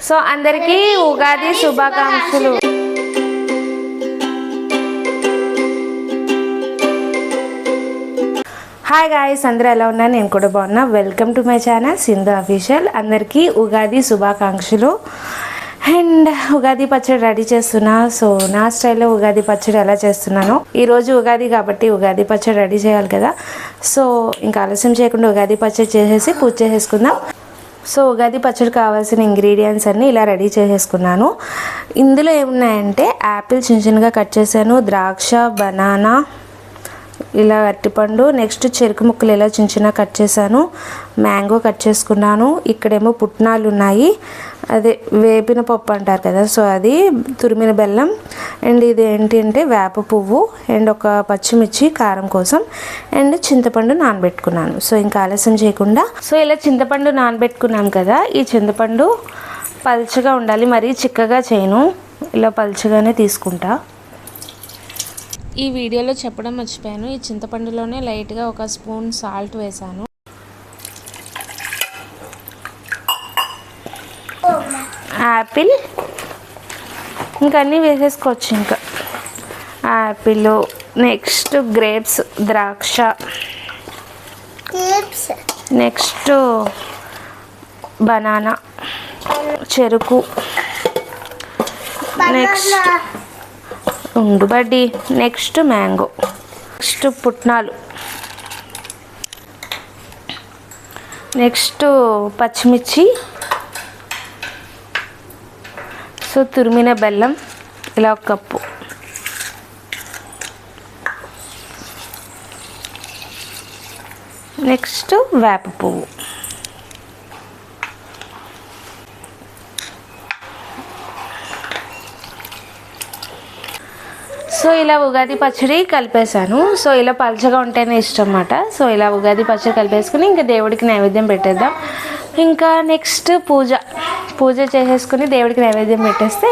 So అందరికీ ఉగాది శుభాకాంక్షలు. Hi guys, అందరూ ఎలా ఉన్నారు? నేను కూడా బాగున్నా. Welcome to my channel Sindhu official. అందరికీ ఉగాది శుభాకాంక్షలు. అండ్ ఉగాది పచ్చడి రెడీ చేస్తున్నా. సో నా స్టైల్లో ఉగాది పచ్చడి ఎలా చేస్తున్నాను, ఈరోజు ఉగాది కాబట్టి ఉగాది పచ్చడి రెడీ చేయాలి కదా. సో ఇంకా ఆలస్యం చేయకుండా ఉగాది పచ్చడి చేసేసి పూజ చేసేసుకుందాం. సో ఉగాది పచ్చడి కావాల్సిన ఇంగ్రీడియంట్స్ అన్నీ ఇలా రెడీ చేసేసుకున్నాను. ఇందులో ఏమున్నాయంటే యాపిల్ చిన్న చిన్నగా కట్ చేశాను, ద్రాక్ష, బనానా, ఇలా అరటిపండు, నెక్స్ట్ చెరుకు ముక్కలు ఇలా చిన్న చిన్న కట్ చేశాను, మ్యాంగో కట్ చేసుకున్నాను. ఇక్కడేమో పుట్నాలు ఉన్నాయి, అదే వేపిన పప్పు అంటారు కదా, సో అది, తురిమిన బెల్లం, అండ్ ఇది ఏంటి అంటే వేప పువ్వు, అండ్ ఒక పచ్చిమిర్చి కారం కోసం, అండ్ చింతపండు నానబెట్టుకున్నాను. సో ఇంకా ఆలస్యం చేయకుండా, సో ఇలా చింతపండు నానబెట్టుకున్నాం కదా, ఈ చింతపండు పల్చగా ఉండాలి, మరీ చిక్కగా చేయను, ఇలా పల్చగానే తీసుకుంటా. ఈ వీడియోలో చెప్పడం మర్చిపోయాను, ఈ చింతపండులోనే లైట్గా ఒక స్పూన్ సాల్ట్ వేసాను. యాపిల్ ఇంకా అన్నీ వేసేసుకోవచ్చు. ఇంకా యాపిల్, నెక్స్ట్ గ్రేప్స్, ద్రాక్ష, నెక్స్ట్ బనానా, చెరుకు, నెక్స్ట్ ఉండు బడ్డీ, నెక్స్ట్ మ్యాంగో, నెక్స్ట్ పుట్నాలు, నెక్స్ట్ పచ్చిమిర్చి, సో తురిమిన బెల్లం ఇలా ఒక కప్పు, నెక్స్ట్ వేప పువ్వు. సో ఇలా ఉగాది పచ్చడి కలిపేశాను. సో ఇలా పలచగా ఉంటేనే ఇష్టం అన్నమాట. సో ఇలా ఉగాది పచ్చడి కలిపేసుకుని ఇంకా దేవుడికి నైవేద్యం పెట్టేద్దాం. ఇంకా నెక్స్ట్ పూజ చేసేసుకుని దేవుడికి నైవేద్యం పెట్టేస్తే